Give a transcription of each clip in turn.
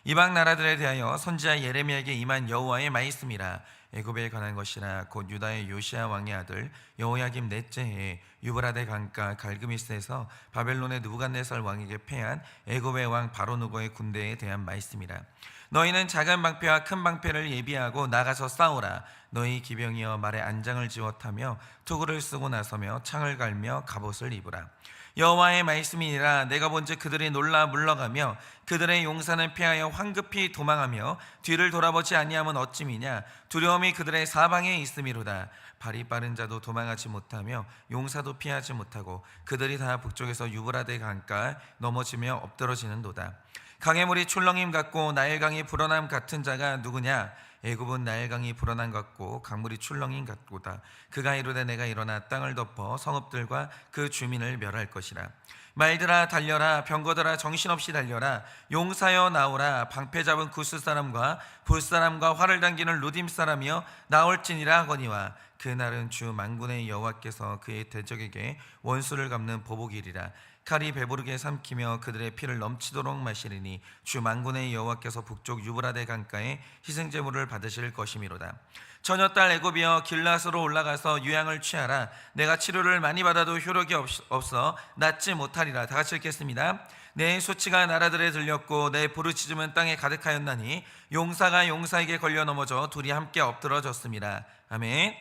이방 나라들에 대하여 선지자 예레미야에게 임한 여호와의 말씀이라. 애굽에 관한 것이라. 곧 유다의 요시야 왕의 아들 여호야김 넷째 해에 유브라데 강가 갈그미스에서 바벨론의 느부갓네살 왕에게 패한 애굽의 왕 바로누고의 군대에 대한 말씀이라. 너희는 작은 방패와 큰 방패를 예비하고 나가서 싸우라. 너희 기병이여 말에 안장을 지워 타며 투구를 쓰고 나서며 창을 갈며 갑옷을 입으라. 여호와의 말씀이니라. 내가 본즉 그들이 놀라 물러가며 그들의 용사는 피하여 황급히 도망하며 뒤를 돌아보지 아니하면 어찌미냐. 두려움이 그들의 사방에 있음이로다. 발이 빠른 자도 도망하지 못하며 용사도 피하지 못하고 그들이 다 북쪽에서 유브라데 강가에 넘어지며 엎드러지는도다. 강의 물이 출렁임 같고 나일강이 불어남 같은 자가 누구냐. 애굽은 나일강이 불어난 것 같고 강물이 출렁임 같고다. 그가 이르되 내가 일어나 땅을 덮어 성읍들과 그 주민을 멸할 것이라. 말들아 달려라. 병거들아 정신없이 달려라. 용사여 나오라. 방패 잡은 구스 사람과 붓 사람과 활을 당기는 루딤 사람이여 나올지니라 하거니와. 그날은 주 만군의 여호와께서 그의 대적에게 원수를 갚는 보복이리라. 칼이 배부르게 삼키며 그들의 피를 넘치도록 마시리니 주 만군의 여호와께서 북쪽 유브라데 강가에 희생제물을 받으실 것이미로다. 처녀딸 애굽이여 길앗으로 올라가서 유향을 취하라. 내가 치료를 많이 받아도 효력이 없어 낫지 못하리라. 다 같이 읽겠습니다. 내 수치가 나라들에 들렸고 내 부르짖음은 땅에 가득하였나니 용사가 용사에게 걸려 넘어져 둘이 함께 엎드러졌습니다. 아멘.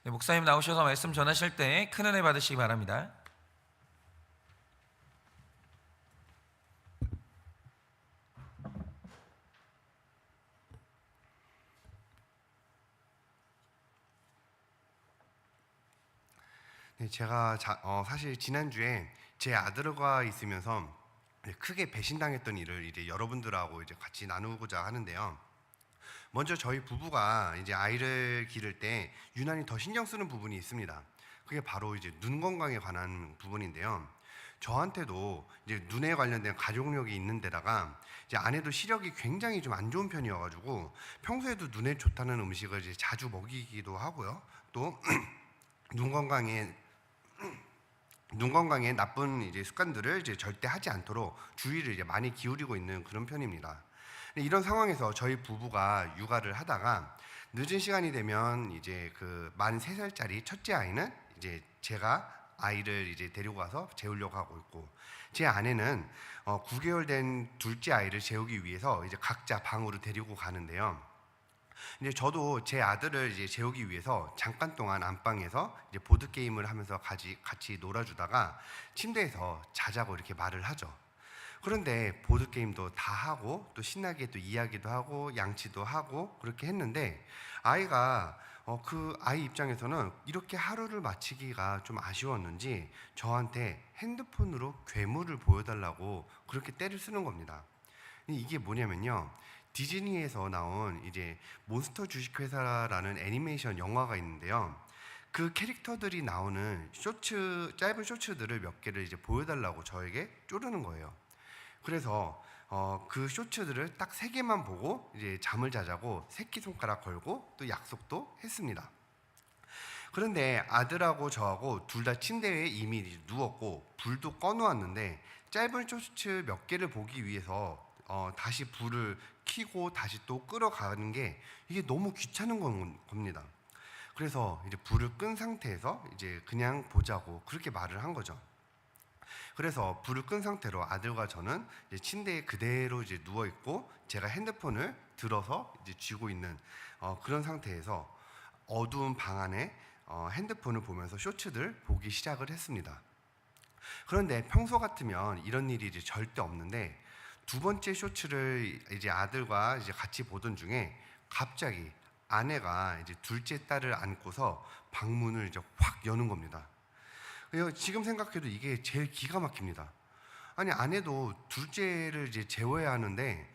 네, 목사님 나오셔서 말씀 전하실 때 큰 은혜 받으시기 바랍니다. 네, 제가 사실 지난주에 제 아들과 있으면서 크게 배신당했던 일을 이제 여러분들하고 이제 같이 나누고자 하는데요. 먼저 저희 부부가 이제 아이를 기를 때 유난히 더 신경 쓰는 부분이 있습니다. 그게 바로 이제 눈 건강에 관한 부분인데요. 저한테도 이제 눈에 관련된 가족력이 있는 데다가 이제 아내도 시력이 굉장히 좀 안 좋은 편이어가지고 평소에도 눈에 좋다는 음식을 이제 자주 먹이기도 하고요. 또 눈 건강에 나쁜 이제 습관들을 이제 절대 하지 않도록 주의를 이제 많이 기울이고 있는 그런 편입니다. 이런 상황에서 저희 부부가 육아를 하다가 늦은 시간이 되면 이제 그 만 3살짜리 첫째 아이는 이제 제가 아이를 이제 데리고 가서 재우려고 하고 있고, 제 아내는 9개월 된 둘째 아이를 재우기 위해서 이제 각자 방으로 데리고 가는데요. 이제 저도 제 아들을 이제 재우기 위해서 잠깐 동안 안방에서 이제 보드 게임을 하면서 같이 놀아주다가 침대에서 자자고 이렇게 말을 하죠. 그런데 보드 게임도 다 하고 또 신나게 또 이야기도 하고 양치도 하고 그렇게 했는데 아이가 그 아이 입장에서는 이렇게 하루를 마치기가 좀 아쉬웠는지 저한테 핸드폰으로 괴물을 보여달라고 그렇게 떼를 쓰는 겁니다. 이게 뭐냐면요, 디즈니에서 나온 이제 몬스터 주식회사라는 애니메이션 영화가 있는데요. 그 캐릭터들이 나오는 짧은 쇼츠들을 몇 개를 이제 보여달라고 저에게 쪼르는 거예요. 그래서 그 쇼츠들을 딱 3개만 보고 이제 잠을 자자고 새끼손가락 걸고 또 약속도 했습니다. 그런데 아들하고 저하고 둘 다 침대에 이미 누웠고 불도 꺼놓았는데 짧은 쇼츠 몇 개를 보기 위해서 다시 불을 켜고 다시 또 끌어가는 게 이게 너무 귀찮은 겁니다. 그래서 이제 불을 끈 상태에서 이제 그냥 보자고 그렇게 말을 한 거죠. 그래서 불을 끈 상태로 아들과 저는 이제 침대에 그대로 이제 누워 있고 제가 핸드폰을 들어서 이제 쥐고 있는 그런 상태에서 어두운 방 안에 핸드폰을 보면서 쇼츠들 보기 시작을 했습니다. 그런데 평소 같으면 이런 일이 이제 절대 없는데 두 번째 쇼츠를 이제 아들과 이제 같이 보던 중에 갑자기 아내가 이제 둘째 딸을 안고서 방문을 이제 확 여는 겁니다. 지금 생각해도 이게 제일 기가 막힙니다. 아니, 아내도 둘째를 이제 재워야 하는데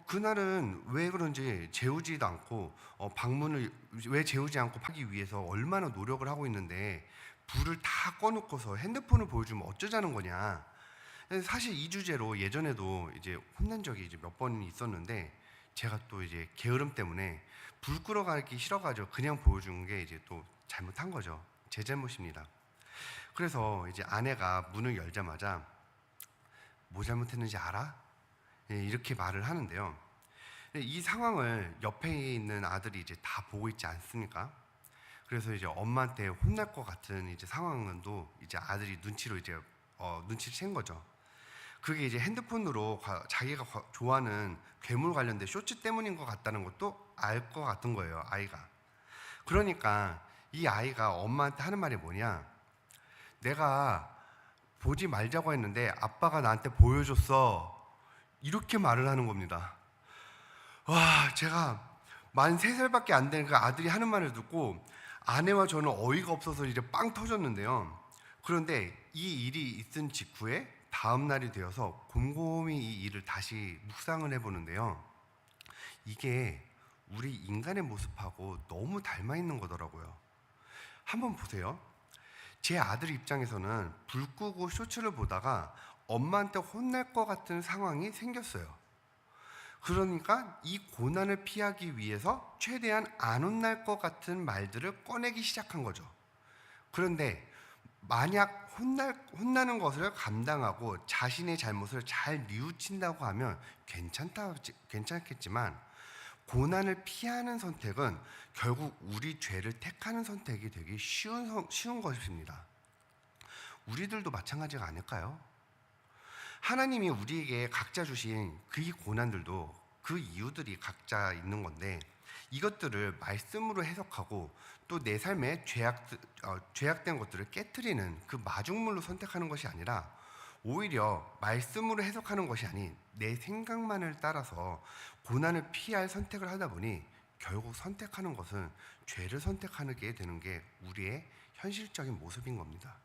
그날은 왜 그런지 재우지도 않고 방문을 왜 재우지 않고 하기 위해서 얼마나 노력을 하고 있는데 불을 다 꺼놓고서 핸드폰을 보여주면 어쩌자는 거냐. 사실 이 주제로 예전에도 이제 혼난 적이 이제 몇 번 있었는데 제가 또 이제 게으름 때문에 불 끌어가기 싫어가지고 그냥 보여준 게 이제 또 잘못한 거죠. 제 잘못입니다. 그래서 이제 아내가 문을 열자마자 뭐 잘못했는지 알아? 이렇게 말을 하는데요. 이 상황을 옆에 있는 아들이 이제 다 보고 있지 않습니까? 그래서 이제 엄마한테 혼날 것 같은 이제 상황도 이제 아들이 눈치로 이제 눈치를 챈 거죠. 그게 이제 핸드폰으로 자기가 좋아하는 괴물 관련된 쇼츠 때문인 것 같다는 것도 알 것 같은 거예요, 아이가. 그러니까 이 아이가 엄마한테 하는 말이 뭐냐? 내가 보지 말자고 했는데 아빠가 나한테 보여줬어. 이렇게 말을 하는 겁니다. 와, 제가 만 3살밖에 안 되는 그 아들이 하는 말을 듣고 아내와 저는 어이가 없어서 이제 빵 터졌는데요. 그런데 이 일이 있은 직후에 다음 날이 되어서 곰곰이 이 일을 다시 묵상을 해보는데요. 이게 우리 인간의 모습하고 너무 닮아 있는 거더라고요. 한번 보세요. 제 아들 입장에서는 불 끄고 쇼츠를 보다가 엄마한테 혼날 것 같은 상황이 생겼어요. 그러니까 이 고난을 피하기 위해서 최대한 안 혼날 것 같은 말들을 꺼내기 시작한 거죠. 그런데 만약 혼나는 것을 감당하고 자신의 잘못을 잘 뉘우친다고 하면 괜찮겠지만, 고난을 피하는 선택은 결국 우리 죄를 택하는 선택이 되기 쉬운 것입니다. 우리들도 마찬가지가 아닐까요? 하나님이 우리에게 각자 주신 그 고난들도 그 이유들이 각자 있는 건데, 이것들을 말씀으로 해석하고 또 내 삶에 죄악된 것들을 깨트리는 그 마중물로 선택하는 것이 아니라, 오히려 말씀으로 해석하는 것이 아닌 내 생각만을 따라서 고난을 피할 선택을 하다 보니 결국 선택하는 것은 죄를 선택하게 되는 게 우리의 현실적인 모습인 겁니다.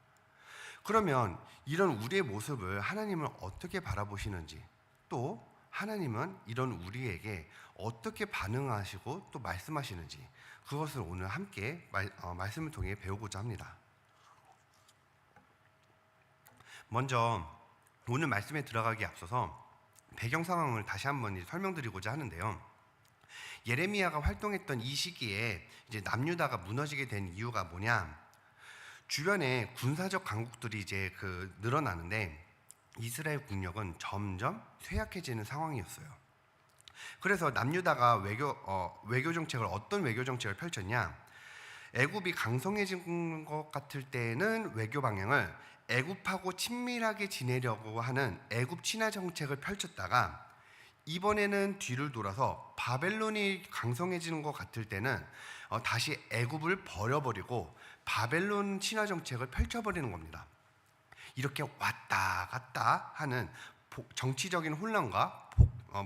그러면 이런 우리의 모습을 하나님은 어떻게 바라보시는지, 또 하나님은 이런 우리에게 어떻게 반응하시고 또 말씀하시는지, 그것을 오늘 함께 말씀을 통해 배우고자 합니다. 먼저 오늘 말씀에 들어가기에 앞서서 배경 상황을 다시 한번 설명드리고자 하는데요. 예레미야가 활동했던 이 시기에 이제 남유다가 무너지게 된 이유가 뭐냐? 주변에 군사적 강국들이 이제 늘어나는데 이스라엘 국력은 점점 쇠약해지는 상황이었어요. 그래서 남유다가 외교 정책을 어떤 외교 정책을 펼쳤냐? 애굽이 강성해진 것 같을 때는 외교 방향을 애굽하고 친밀하게 지내려고 하는 애굽 친화 정책을 펼쳤다가, 이번에는 뒤를 돌아서 바벨론이 강성해지는 것 같을 때는 다시 애굽을 버려버리고 바벨론 친화 정책을 펼쳐버리는 겁니다. 이렇게 왔다 갔다 하는 정치적인 혼란과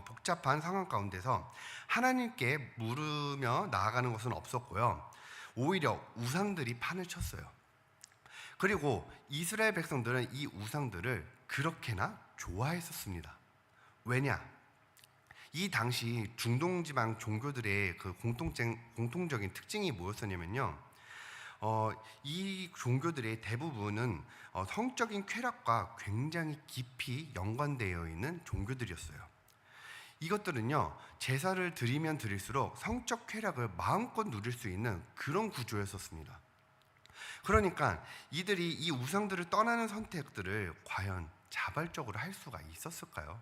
복잡한 상황 가운데서 하나님께 물으며 나아가는 것은 없었고요. 오히려 우상들이 판을 쳤어요. 그리고 이스라엘 백성들은 이 우상들을 그렇게나 좋아했었습니다. 왜냐? 이 당시 중동 지방 종교들의 그 공통적인 특징이 뭐였었냐면요. 이 종교들의 대부분은 성적인 쾌락과 굉장히 깊이 연관되어 있는 종교들이었어요. 이것들은요, 제사를 드리면 드릴수록 성적 쾌락을 마음껏 누릴 수 있는 그런 구조였었습니다. 그러니까 이들이 이 우상들을 떠나는 선택들을 과연 자발적으로 할 수가 있었을까요?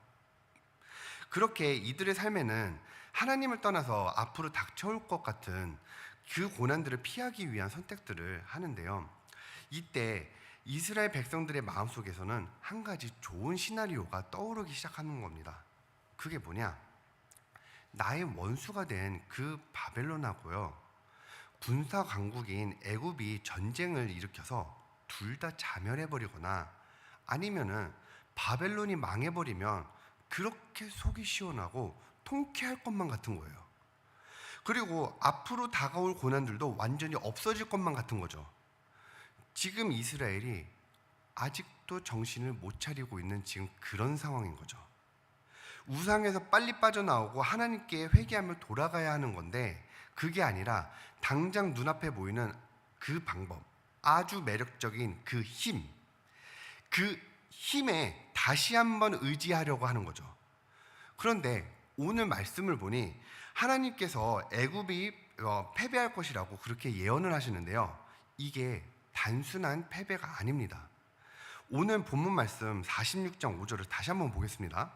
그렇게 이들의 삶에는 하나님을 떠나서 앞으로 닥쳐올 것 같은 그 고난들을 피하기 위한 선택들을 하는데요. 이때 이스라엘 백성들의 마음속에서는 한 가지 좋은 시나리오가 떠오르기 시작하는 겁니다. 그게 뭐냐? 나의 원수가 된 그 바벨론하고요, 군사 강국인 애굽이 전쟁을 일으켜서 둘 다 자멸해버리거나, 아니면은 바벨론이 망해버리면 그렇게 속이 시원하고 통쾌할 것만 같은 거예요. 그리고 앞으로 다가올 고난들도 완전히 없어질 것만 같은 거죠. 지금 이스라엘이 아직도 정신을 못 차리고 있는 지금 그런 상황인 거죠. 우상에서 빨리 빠져나오고 하나님께 회개하며 돌아가야 하는 건데, 그게 아니라 당장 눈앞에 보이는 그 방법, 아주 매력적인 그 힘에 다시 한번 의지하려고 하는 거죠. 그런데 오늘 말씀을 보니 하나님께서 애굽이 패배할 것이라고 그렇게 예언을 하시는데요. 이게 단순한 패배가 아닙니다. 오늘 본문 말씀 46장 5절을 다시 한번 보겠습니다.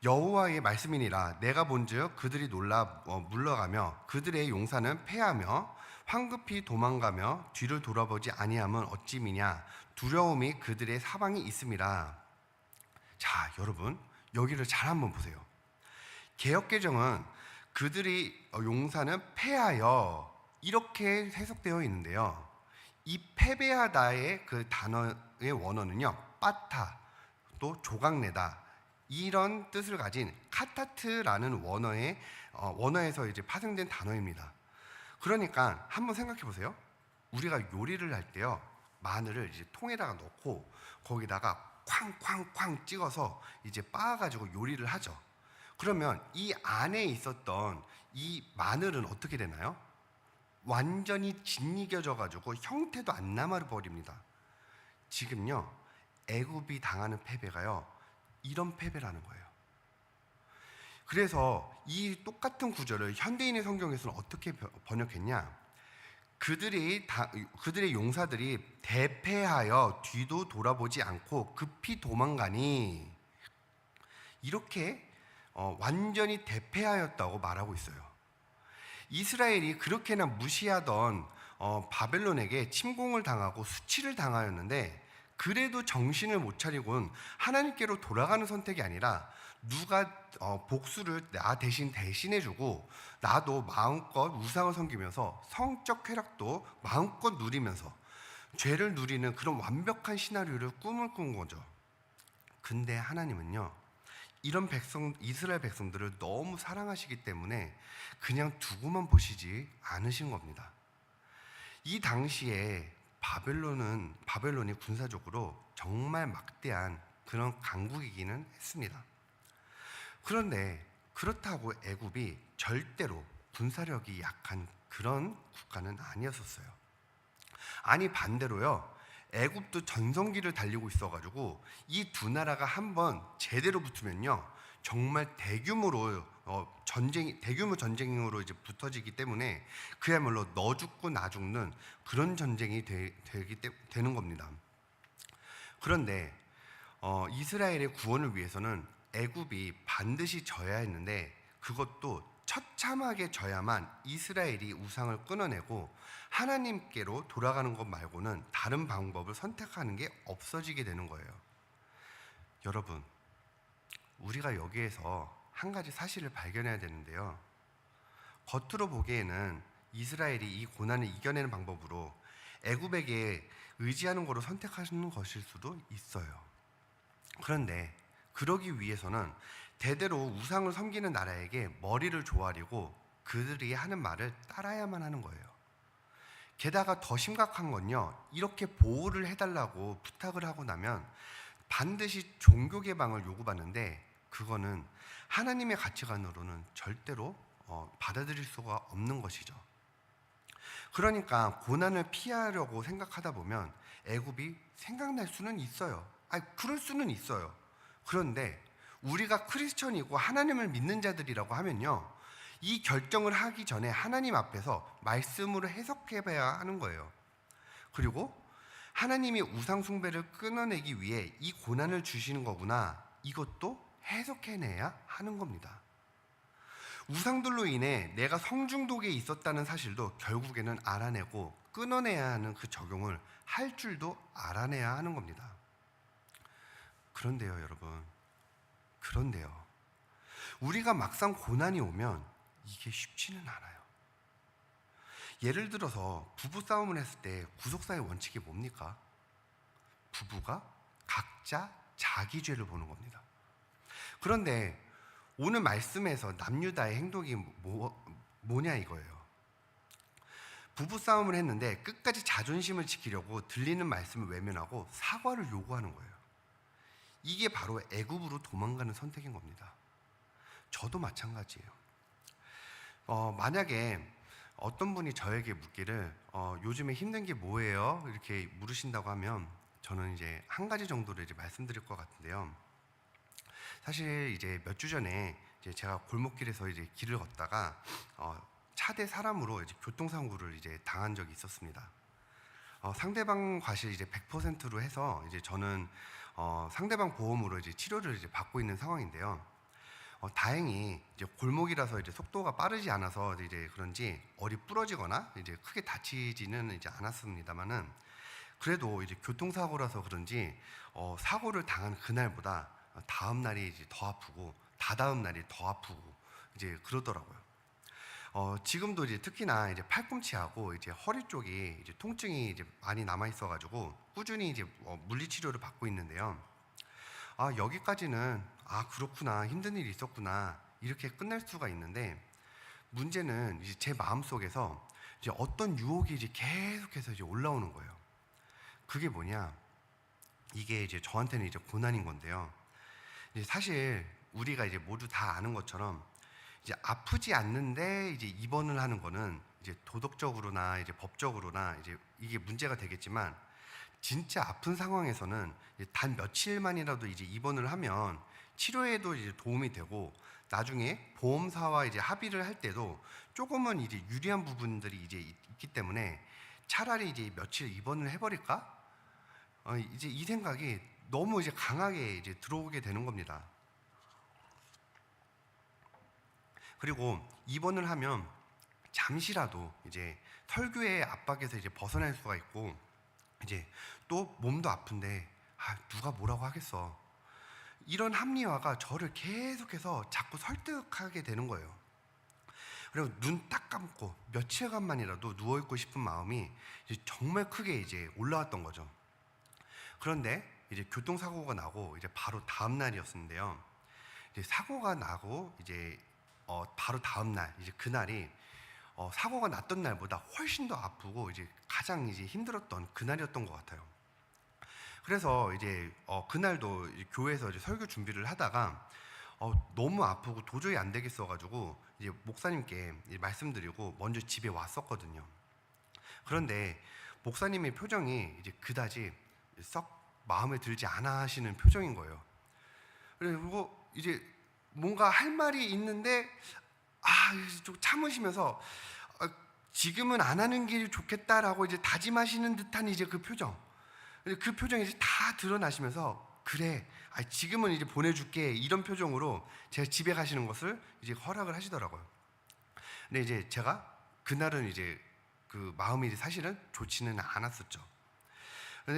여호와의 말씀이니라. 내가 본즉 그들이 놀라 물러가며 그들의 용사는 패하며 황급히 도망가며 뒤를 돌아보지 아니함은 어찌미냐. 두려움이 그들의 사방이 있음이라. 자, 여러분 여기를 잘 한번 보세요. 개역개정은 그들이 용사는 패하여 이렇게 해석되어 있는데요. 이 패배하다의 그 단어의 원어는요, 빠타, 또 조각내다 이런 뜻을 가진 카타트라는 원어에서 이제 파생된 단어입니다. 그러니까 한번 생각해 보세요. 우리가 요리를 할 때요, 마늘을 이제 통에다가 넣고 거기다가 쾅쾅쾅 찍어서 이제 빻아가지고 요리를 하죠. 그러면 이 안에 있었던 이 마늘은 어떻게 되나요? 완전히 짓이겨져 가지고 형태도 안 남아 버립니다. 지금요, 애굽이 당하는 패배가요, 이런 패배라는 거예요. 그래서 이 똑같은 구절을 현대인의 성경에서는 어떻게 번역했냐? 그들의 용사들이 대패하여 뒤도 돌아보지 않고 급히 도망가니, 이렇게 완전히 대패하였다고 말하고 있어요. 이스라엘이 그렇게나 무시하던 바벨론에게 침공을 당하고 수치를 당하였는데, 그래도 정신을 못 차리곤 하나님께로 돌아가는 선택이 아니라 누가 복수를 나 대신 대신해주고 나도 마음껏 우상을 섬기면서 성적 쾌락도 마음껏 누리면서 죄를 누리는 그런 완벽한 시나리오를 꿈을 꾼 거죠. 근데 하나님은요, 이런 이스라엘 백성들을 너무 사랑하시기 때문에 그냥 두고만 보시지 않으신 겁니다. 이 당시에 바벨론이 군사적으로 정말 막대한 그런 강국이기는 했습니다. 그런데 그렇다고 애굽이 절대로 군사력이 약한 그런 국가는 아니었었어요. 아니, 반대로요, 애굽도 전성기를 달리고 있어가지고 이 두 나라가 한번 제대로 붙으면요, 정말 대규모 전쟁으로 이제 붙어지기 때문에 그야말로 너 죽고 나 죽는 그런 전쟁이 되는 겁니다. 그런데 이스라엘의 구원을 위해서는 애굽이 반드시 져야 했는데, 그것도 처참하게 져야만 이스라엘이 우상을 끊어내고 하나님께로 돌아가는 것 말고는 다른 방법을 선택하는 게 없어지게 되는 거예요. 여러분, 우리가 여기에서 한 가지 사실을 발견해야 되는데요, 겉으로 보기에는 이스라엘이 이 고난을 이겨내는 방법으로 애굽에게 의지하는 것을 선택하는 것일 수도 있어요. 그런데 그러기 위해서는 대대로 우상을 섬기는 나라에게 머리를 조아리고 그들이 하는 말을 따라야만 하는 거예요. 게다가 더 심각한 건요, 이렇게 보호를 해달라고 부탁을 하고 나면 반드시 종교 개방을 요구받는데, 그거는 하나님의 가치관으로는 절대로 받아들일 수가 없는 것이죠. 그러니까 고난을 피하려고 생각하다 보면 애굽이 생각날 수는 있어요. 그럴 수는 있어요. 그런데 우리가 크리스천이고 하나님을 믿는 자들이라고 하면요, 이 결정을 하기 전에 하나님 앞에서 말씀으로 해석해봐야 하는 거예요. 그리고 하나님이 우상 숭배를 끊어내기 위해 이 고난을 주시는 거구나, 이것도 해석해내야 하는 겁니다. 우상들로 인해 내가 성중독에 있었다는 사실도 결국에는 알아내고 끊어내야 하는 그 적용을 할 줄도 알아내야 하는 겁니다. 그런데요, 여러분, 우리가 막상 고난이 오면 이게 쉽지는 않아요. 예를 들어서 부부싸움을 했을 때 구속사의 원칙이 뭡니까? 부부가 각자 자기 죄를 보는 겁니다. 그런데 오늘 말씀에서 남유다의 행동이 뭐냐 이거예요. 부부싸움을 했는데 끝까지 자존심을 지키려고 들리는 말씀을 외면하고 사과를 요구하는 거예요. 이게 바로 애굽으로 도망가는 선택인 겁니다. 저도 마찬가지예요. 만약에 어떤 분이 저에게 묻기를 요즘에 힘든 게 뭐예요? 이렇게 물으신다고 하면 저는 이제 한 가지 정도를 이제 말씀드릴 것 같은데요. 사실 이제 몇 주 전에 이제 제가 골목길에서 이제 길을 걷다가 차대 사람으로 이제 교통사고를 이제 당한 적이 있었습니다. 상대방 과실 이제 100%로 해서 이제 저는 상대방 보험으로 이제 치료를 이제 받고 있는 상황인데요. 다행히 이제 골목이라서 이제 속도가 빠르지 않아서 이제 그런지 얼이 부러지거나 이제 크게 다치지는 이제 않았습니다만은, 그래도 이제 교통사고라서 그런지 사고를 당한 그날보다 다음 날이 이제 더 아프고 다다음 날이 더 아프고 이제 그러더라고요. 지금도 이제 특히나 이제 팔꿈치하고 이제 허리 쪽이 이제 통증이 이제 많이 남아 있어가지고 꾸준히 이제 물리 치료를 받고 있는데요. 여기까지는 그렇구나, 힘든 일이 있었구나, 이렇게 끝낼 수가 있는데, 문제는 이제 제 마음 속에서 이제 어떤 유혹이 이제 계속해서 이제 올라오는 거예요. 그게 뭐냐? 이게 이제 저한테는 이제 고난인 건데요. 이제 사실 우리가 이제 모두 다 아는 것처럼 이제 아프지 않는데 이제 입원을 하는 거는 이제 도덕적으로나 이제 법적으로나 이제 이게 문제가 되겠지만, 진짜 아픈 상황에서는 이제 단 며칠만이라도 이제 입원을 하면 치료에도 이제 도움이 되고, 나중에 보험사와 이제 합의를 할 때도 조금은 이제 유리한 부분들이 이제 있기 때문에 차라리 이제 며칠 입원을 해버릴까? 이제 이 생각이 너무 이제 강하게 이제 들어오게 되는 겁니다. 그리고 입원을 하면 잠시라도 이제 설교의 압박에서 이제 벗어날 수가 있고, 이제 또 몸도 아픈데 누가 뭐라고 하겠어, 이런 합리화가 저를 계속해서 자꾸 설득하게 되는 거예요. 그리고 눈 딱 감고 며칠간만이라도 누워있고 싶은 마음이 이제 정말 크게 이제 올라왔던 거죠. 그런데 이제 교통사고가 나고 이제 바로 다음 날이었는데요. 이제 사고가 나고 이제 바로 다음 날, 이제 그날이 사고가 났던 날보다 훨씬 더 아프고 이제 가장 이제 힘들었던 그날이었던 것 같아요. 그래서 이제 그날도 이제 교회에서 이제 설교 준비를 하다가 너무 아프고 도저히 안 되겠어가지고 이제 목사님께 이제 말씀드리고 먼저 집에 왔었거든요. 그런데 목사님의 표정이 이제 그다지 썩 마음에 들지 않아 하시는 표정인 거예요. 그리고 이제 뭔가 할 말이 있는데 좀 참으시면서 지금은 안 하는 게 좋겠다라고 이제 다짐하시는 듯한 이제 그 표정, 그 표정이 이제 다 드러나시면서, 그래, 지금은 이제 보내줄게, 이런 표정으로 제가 집에 가시는 것을 이제 허락을 하시더라고요. 근데 이제 제가 그날은 이제 그 마음이 이제 사실은 좋지는 않았었죠.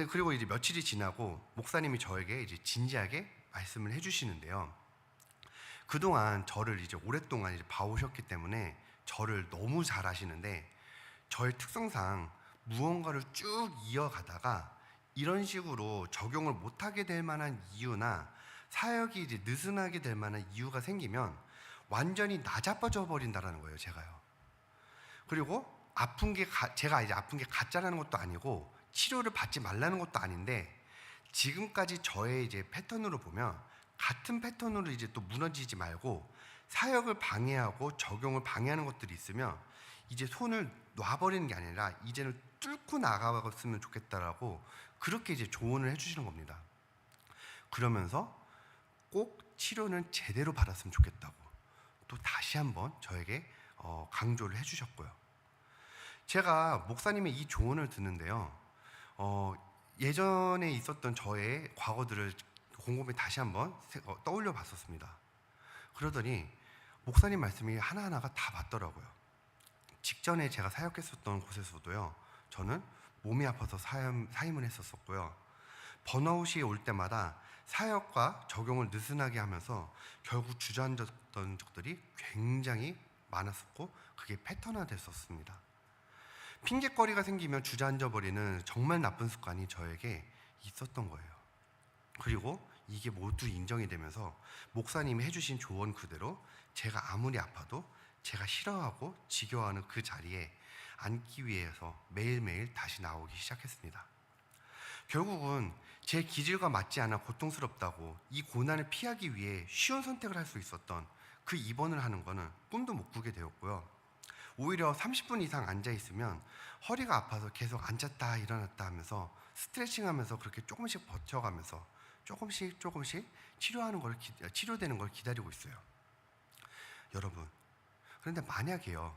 그리고 이제 며칠이 지나고 목사님이 저에게 이제 진지하게 말씀을 해주시는데요. 그동안 저를 이제 오랫동안 이제 봐오셨기 때문에 저를 너무 잘 아시는데, 저의 특성상 무언가를 쭉 이어가다가 이런 식으로 적용을 못하게 될 만한 이유나 사역이 이제 느슨하게 될 만한 이유가 생기면 완전히 나자빠져 버린다라는 거예요, 제가요. 그리고 제가 이제 아픈 게 가짜라는 것도 아니고 치료를 받지 말라는 것도 아닌데, 지금까지 저의 이제 패턴으로 보면 같은 패턴으로 이제 또 무너지지 말고 사역을 방해하고 적용을 방해하는 것들이 있으면 이제 손을 놔버리는 게 아니라 이제는 뚫고 나가봤으면 좋겠다라고 그렇게 이제 조언을 해주시는 겁니다. 그러면서 꼭 치료는 제대로 받았으면 좋겠다고 또 다시 한번 저에게 강조를 해주셨고요. 제가 목사님의 이 조언을 듣는데요, 예전에 있었던 저의 과거들을 곰곰이 다시 한번 떠올려 봤었습니다. 그러더니 목사님 말씀이 하나하나가 다 맞더라고요. 직전에 제가 사역했었던 곳에서도요, 저는 몸이 아파서 사임을 했었고요. 번아웃이 올 때마다 사역과 적용을 느슨하게 하면서 결국 주저앉았던 적들이 굉장히 많았었고, 그게 패턴화 됐었습니다. 핑계거리가 생기면 주저앉아버리는 정말 나쁜 습관이 저에게 있었던 거예요. 그리고 이게 모두 인정이 되면서 목사님이 해주신 조언 그대로 제가 아무리 아파도 제가 싫어하고 지겨워하는 그 자리에 앉기 위해서 매일매일 다시 나오기 시작했습니다. 결국은 제 기질과 맞지 않아 고통스럽다고 이 고난을 피하기 위해 쉬운 선택을 할 수 있었던 그 입원을 하는 거는 꿈도 못 꾸게 되었고요. 오히려 30분 이상 앉아 있으면 허리가 아파서 계속 앉았다 일어났다 하면서 스트레칭하면서 그렇게 조금씩 버텨가면서 조금씩 치료되는 걸 기다리고 있어요. 여러분, 그런데 만약에요,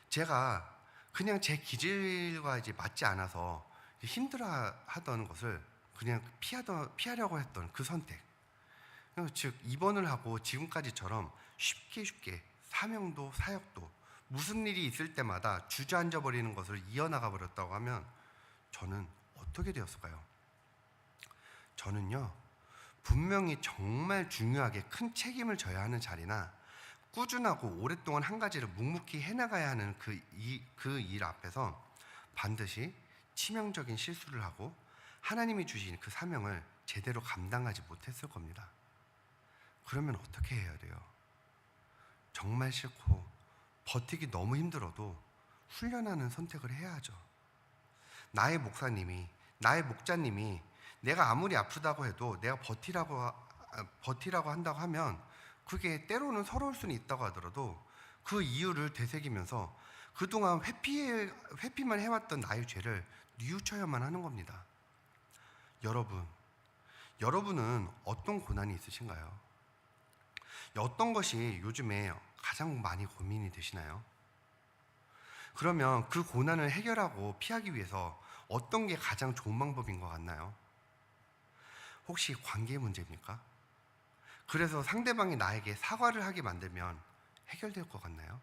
제가 그냥 제 기질과 이제 맞지 않아서 힘들어하던 것을 그냥 피하려고 했던 그 선택, 즉 입원을 하고 지금까지처럼 쉽게 사명도 사역도 무슨 일이 있을 때마다 주저앉아 버리는 것을 이어나가 버렸다고 하면 저는 어떻게 되었을까요? 저는요, 분명히 정말 중요하게 큰 책임을 져야 하는 자리나 꾸준하고 오랫동안 한 가지를 묵묵히 해나가야 하는 그 일 앞에서 반드시 치명적인 실수를 하고 하나님이 주신 그 사명을 제대로 감당하지 못했을 겁니다. 그러면 어떻게 해야 돼요? 정말 싫고 버티기 너무 힘들어도 훈련하는 선택을 해야죠. 나의 목사님이, 나의 목자님이 내가 아무리 아프다고 해도 내가 버티라고 한다고 하면 그게 때로는 서러울 수는 있다고 하더라도 그 이유를 되새기면서 그동안 회피만 해왔던 나의 죄를 뉘우쳐야만 하는 겁니다. 여러분은 어떤 고난이 있으신가요? 어떤 것이 요즘에 가장 많이 고민이 되시나요? 그러면 그 고난을 해결하고 피하기 위해서 어떤 게 가장 좋은 방법인 것 같나요? 혹시 관계의 문제입니까? 그래서 상대방이 나에게 사과를 하게 만들면 해결될 것 같나요?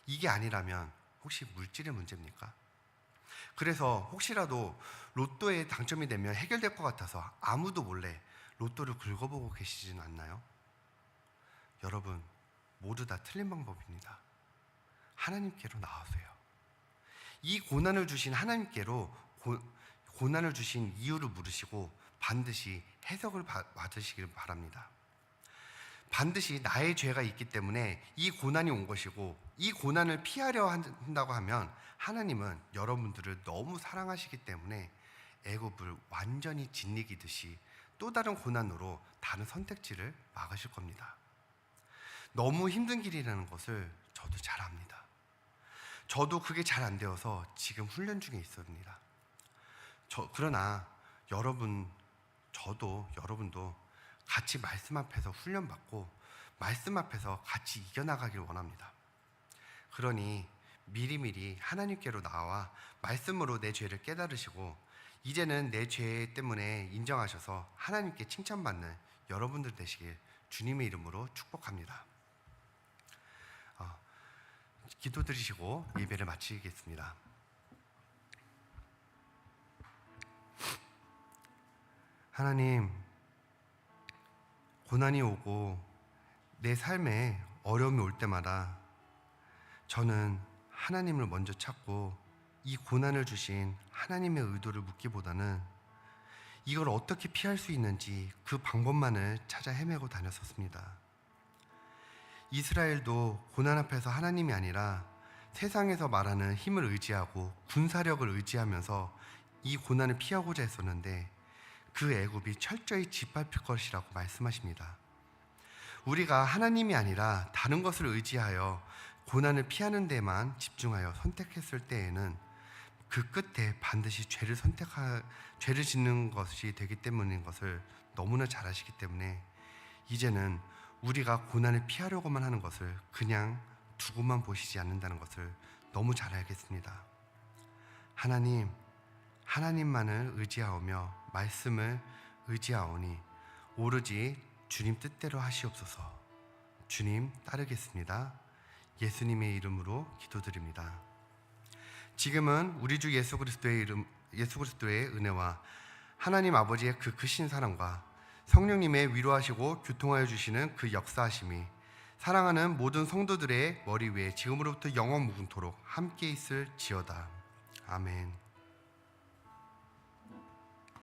이게 아니라면 혹시 물질의 문제입니까? 그래서 혹시라도 로또에 당첨이 되면 해결될 것 같아서 아무도 몰래 로또를 긁어보고 계시진 않나요? 여러분, 모두 다 틀린 방법입니다. 하나님께로 나와서요. 이 고난을 주신 하나님께로 고난을 주신 이유를 물으시고 반드시 해석을 받으시길 바랍니다. 반드시 나의 죄가 있기 때문에 이 고난이 온 것이고 이 고난을 피하려 한다고 하면 하나님은 여러분들을 너무 사랑하시기 때문에 애굽을 완전히 짓이기듯이 또 다른 고난으로 다른 선택지를 막으실 겁니다. 너무 힘든 길이라는 것을 저도 잘 압니다. 저도 그게 잘 안 되어서 지금 훈련 중에 있습니다. 그러나 여러분도 같이 말씀 앞에서 훈련받고 말씀 앞에서 같이 이겨나가길 원합니다. 그러니 미리미리 하나님께로 나와 말씀으로 내 죄를 깨달으시고 이제는 내 죄 때문에 인정하셔서 하나님께 칭찬받는 여러분들 되시길 주님의 이름으로 축복합니다. 기도드리시고 예배를 마치겠습니다. 하나님, 고난이 오고 내 삶에 어려움이 올 때마다 저는 하나님을 먼저 찾고 이 고난을 주신 하나님의 의도를 묻기보다는 이걸 어떻게 피할 수 있는지 그 방법만을 찾아 헤매고 다녔었습니다. 이스라엘도 고난 앞에서 하나님이 아니라 세상에서 말하는 힘을 의지하고 군사력을 의지하면서 이 고난을 피하고자 했었는데 그 애굽이 철저히 짓밟힐 것이라고 말씀하십니다. 우리가 하나님이 아니라 다른 것을 의지하여 고난을 피하는 데만 집중하여 선택했을 때에는 그 끝에 반드시 죄를 짓는 것이 되기 때문인 것을 너무나 잘 아시기 때문에 이제는 우리가 고난을 피하려고만 하는 것을 그냥 두고만 보시지 않는다는 것을 너무 잘 알겠습니다. 하나님만을 의지하오며 말씀을 의지하오니 오로지 주님 뜻대로 하시옵소서. 주님 따르겠습니다. 예수님의 이름으로 기도드립니다. 지금은 우리 주 예수 그리스도의 은혜와 하나님 아버지의 그 크신 사랑과 성령님의 위로하시고 교통하여 주시는 그 역사하심이 사랑하는 모든 성도들의 머리 위에 지금으로부터 영원 무궁토록 함께 있을지어다. 아멘.